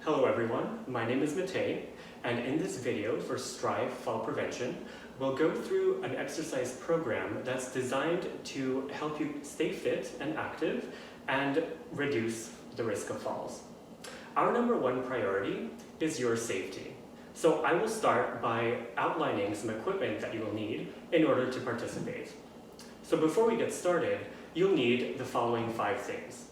Hello everyone, my name is Matej, and in this video for Strive Fall Prevention, we'll go through an exercise program that's designed to help you stay fit and active and reduce the risk of falls. Our number one priority is your safety. So I will start by outlining some equipment that you will need in order to participate. So before we get started, you'll need the following 5 things.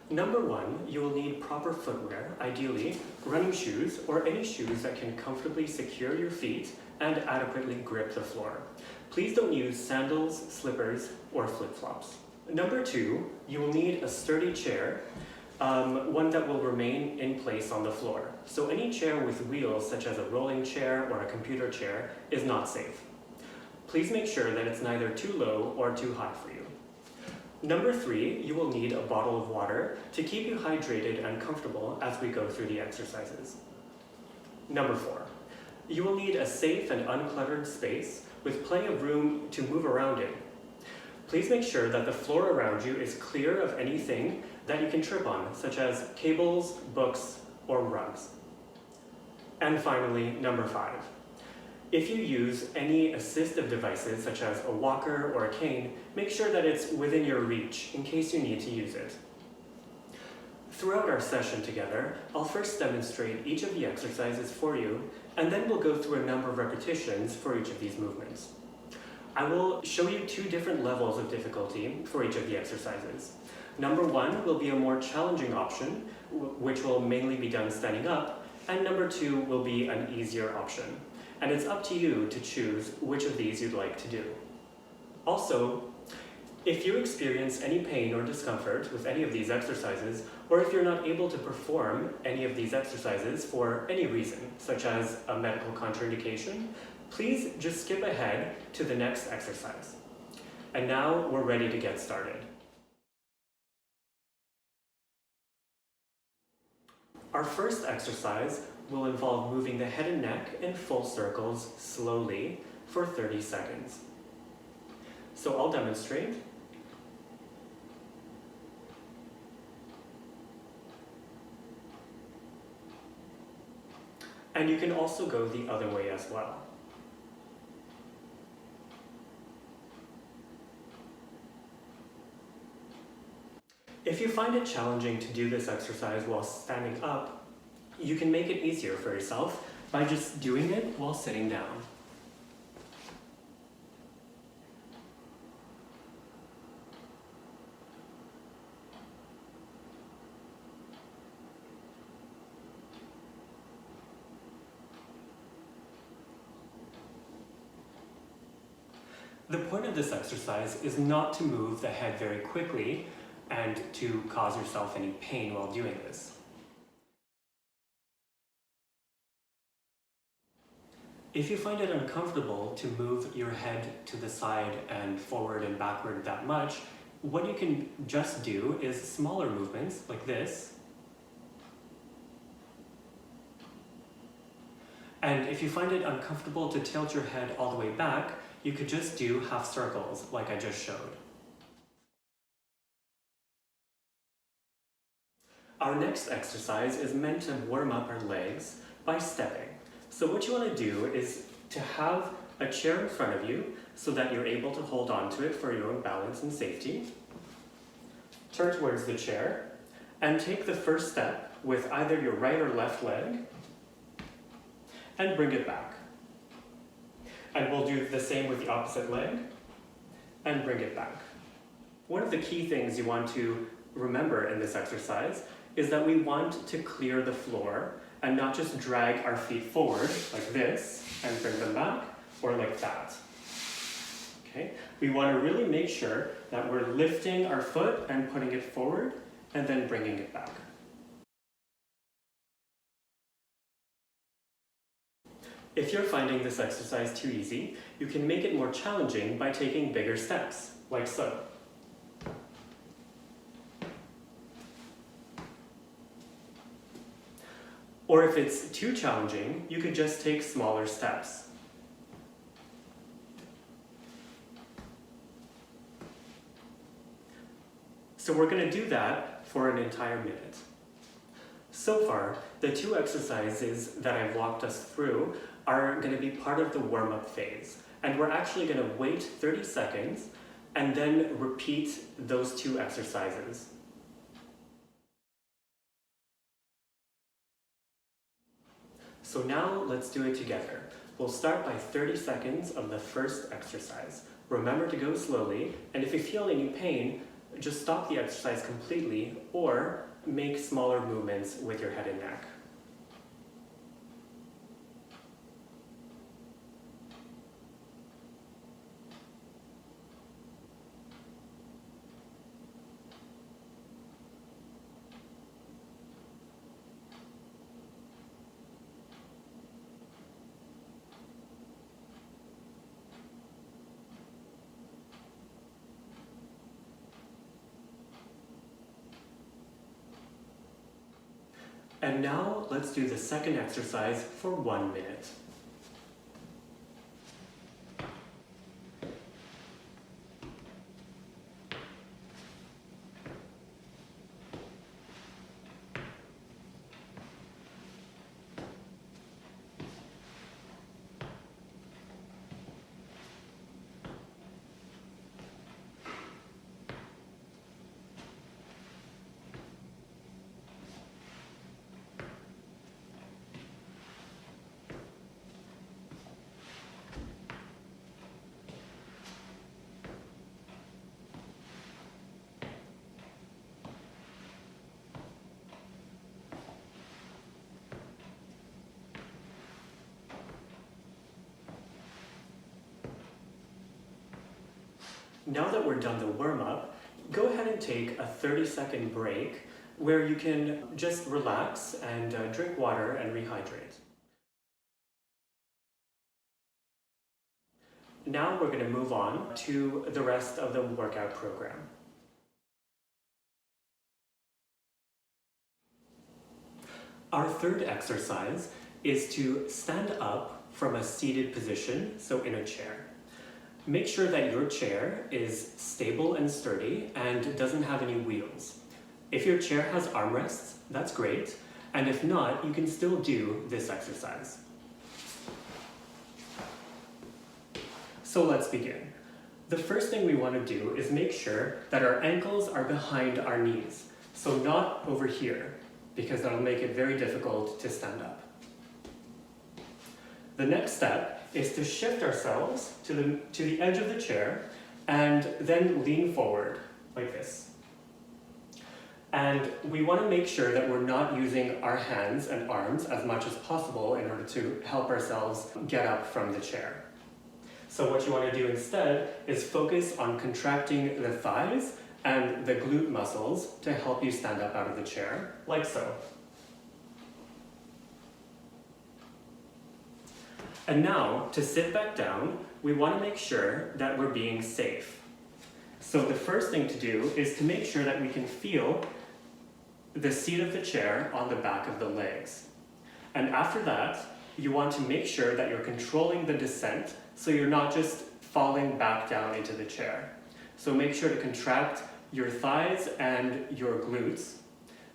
Number 1, you will need proper footwear, ideally running shoes or any shoes that can comfortably secure your feet and adequately grip the floor. Please don't use sandals, slippers, or flip-flops. Number 2, you will need a sturdy chair, one that will remain in place on the floor. So any chair with wheels, such as a rolling chair or a computer chair, is not safe. Please make sure that it's neither too low or too high for you. Number 3, you will need a bottle of water to keep you hydrated and comfortable as we go through the exercises. Number 4, you will need a safe and uncluttered space with plenty of room to move around in. Please make sure that the floor around you is clear of anything that you can trip on, such as cables, books, or rugs. And finally, number 5. If you use any assistive devices, such as a walker or a cane, make sure that it's within your reach in case you need to use it. Throughout our session together, I'll first demonstrate each of the exercises for you, and then we'll go through a number of repetitions for each of these movements. I will show you 2 different levels of difficulty for each of the exercises. Number 1 will be a more challenging option, which will mainly be done standing up, and number 2 will be an easier option. And it's up to you to choose which of these you'd like to do. Also, if you experience any pain or discomfort with any of these exercises, or if you're not able to perform any of these exercises for any reason, such as a medical contraindication, please just skip ahead to the next exercise. And now we're ready to get started. Our first exercise will involve moving the head and neck in full circles slowly for 30 seconds. So I'll demonstrate. And you can also go the other way as well. If you find it challenging to do this exercise while standing up, you can make it easier for yourself by just doing it while sitting down. The point of this exercise is not to move the head very quickly and to cause yourself any pain while doing this. If you find it uncomfortable to move your head to the side and forward and backward that much, what you can just do is smaller movements like this. And if you find it uncomfortable to tilt your head all the way back, you could just do half circles like I just showed. Our next exercise is meant to warm up our legs by stepping. So what you want to do is to have a chair in front of you so that you're able to hold on to it for your own balance and safety. Turn towards the chair and take the first step with either your right or left leg and bring it back. And we'll do the same with the opposite leg and bring it back. One of the key things you want to remember in this exercise is that we want to clear the floor and not just drag our feet forward like this and bring them back, or like that. Okay? We want to really make sure that we're lifting our foot and putting it forward and then bringing it back. If you're finding this exercise too easy, you can make it more challenging by taking bigger steps, like so. Or if it's too challenging, you could just take smaller steps. So we're going to do that for an entire minute. So far, the 2 exercises that I've walked us through are going to be part of the warm-up phase. And we're actually going to wait 30 seconds and then repeat those 2 exercises. So now let's do it together. We'll start by 30 seconds of the first exercise. Remember to go slowly, and if you feel any pain, just stop the exercise completely or make smaller movements with your head and neck. And now let's do the second exercise for 1 minute. Now that we're done the warm-up, go ahead and take a 30-second break where you can just relax and drink water and rehydrate. Now we're going to move on to the rest of the workout program. Our third exercise is to stand up from a seated position, so in a chair. Make sure that your chair is stable and sturdy and doesn't have any wheels. If your chair has armrests, that's great, and if not, you can still do this exercise. So let's begin. The first thing we want to do is make sure that our ankles are behind our knees, so not over here, because that'll make it very difficult to stand up. The next step is to shift ourselves to the edge of the chair and then lean forward like this. And we want to make sure that we're not using our hands and arms as much as possible in order to help ourselves get up from the chair. So what you want to do instead is focus on contracting the thighs and the glute muscles to help you stand up out of the chair, like so. And now, to sit back down, we want to make sure that we're being safe. So the first thing to do is to make sure that we can feel the seat of the chair on the back of the legs. And after that, you want to make sure that you're controlling the descent so you're not just falling back down into the chair. So make sure to contract your thighs and your glutes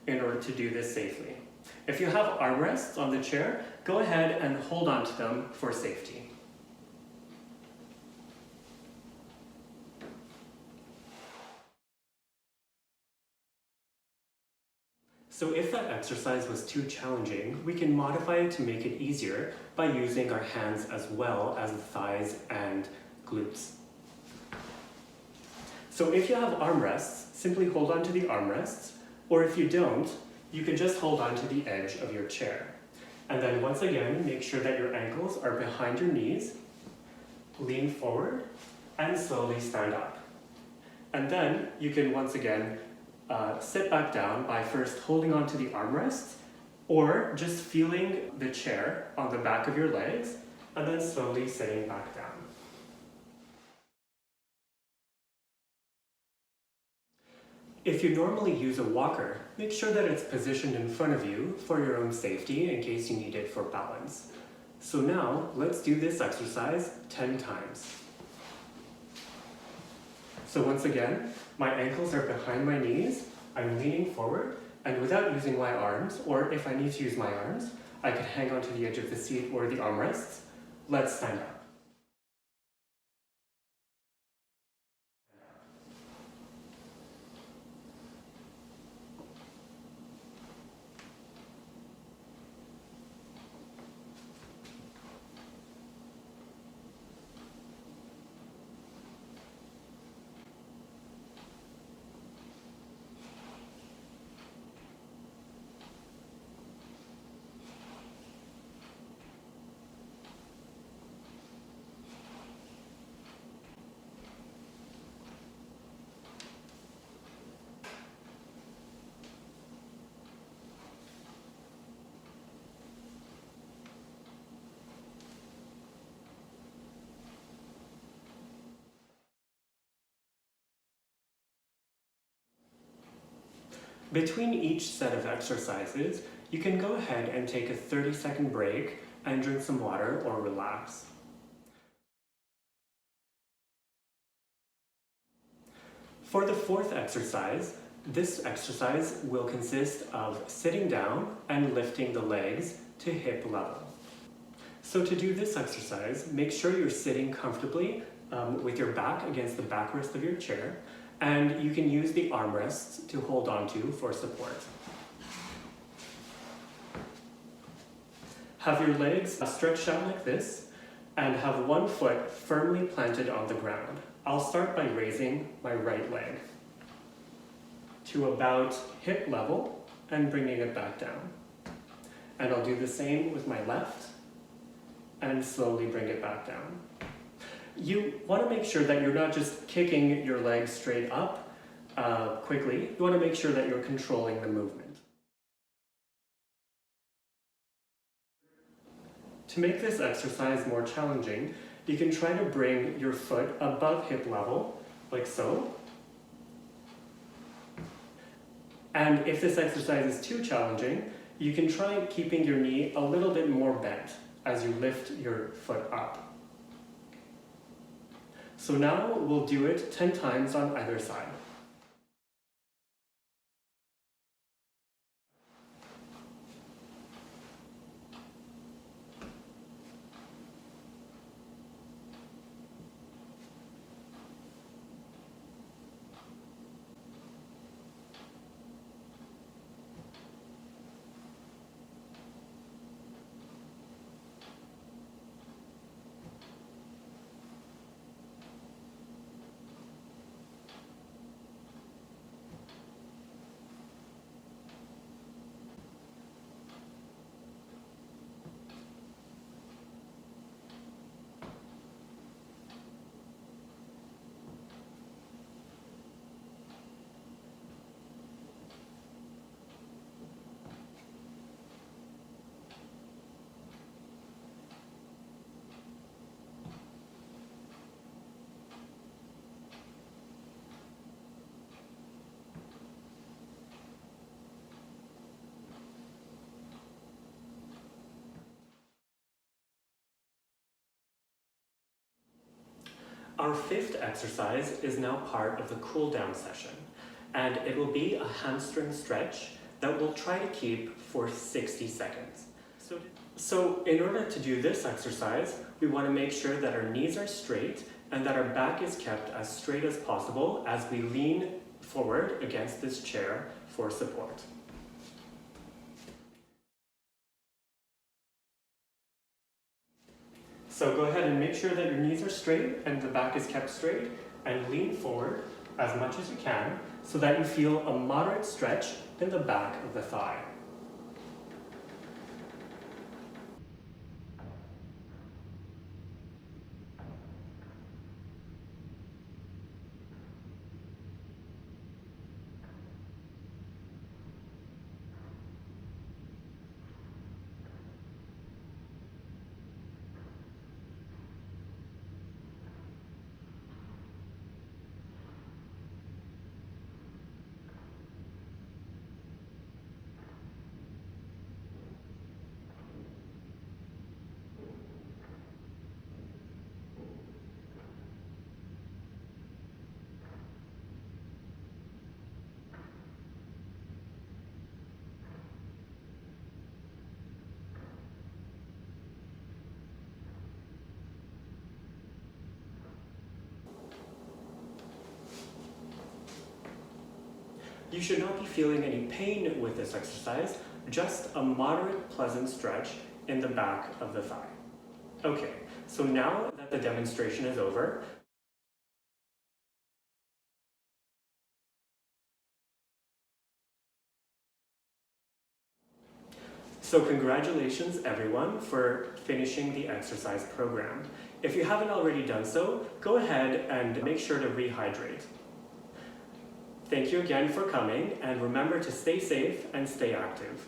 in order to do this safely. If you have armrests on the chair, go ahead and hold on to them for safety. So if that exercise was too challenging, we can modify it to make it easier by using our hands as well as the thighs and glutes. So if you have armrests, simply hold on to the armrests, or if you don't, you can just hold on to the edge of your chair. And then once again, make sure that your ankles are behind your knees, lean forward, and slowly stand up. And then you can once again sit back down by first holding on to the armrests, or just feeling the chair on the back of your legs, and then slowly sitting back down. If you normally use a walker, make sure that it's positioned in front of you for your own safety in case you need it for balance. So now, let's do this exercise 10 times. So once again, My ankles are behind my knees, I'm leaning forward, and without using my arms, or if I need to use my arms, I could hang onto the edge of the seat or the armrests. Let's stand up. Between each set of exercises, you can go ahead and take a 30-second break and drink some water or relax. For the fourth exercise, this exercise will consist of sitting down and lifting the legs to hip level. So to do this exercise, make sure you're sitting comfortably with your back against the backrest of your chair, and you can use the armrests to hold onto for support. Have your legs stretched out like this, and have one foot firmly planted on the ground. I'll start by raising my right leg to about hip level and bringing it back down. And I'll do the same with my left and slowly bring it back down. You want to make sure that you're not just kicking your legs straight up quickly. You want to make sure that you're controlling the movement. To make this exercise more challenging, you can try to bring your foot above hip level, like so. And if this exercise is too challenging, you can try keeping your knee a little bit more bent as you lift your foot up. So now we'll do it 10 times on either side. Our fifth exercise is now part of the cool-down session, and it will be a hamstring stretch that we'll try to keep for 60 seconds. So in order to do this exercise, we want to make sure that our knees are straight and that our back is kept as straight as possible as we lean forward against this chair for support. So go ahead and make sure that your knees are straight and the back is kept straight, and lean forward as much as you can so that you feel a moderate stretch in the back of the thigh. You should not be feeling any pain with this exercise, just a moderate pleasant stretch in the back of the thigh. Okay, so now that the demonstration is over, so congratulations everyone for finishing the exercise program. If you haven't already done so, go ahead and make sure to rehydrate. Thank you again for coming, and remember to stay safe and stay active.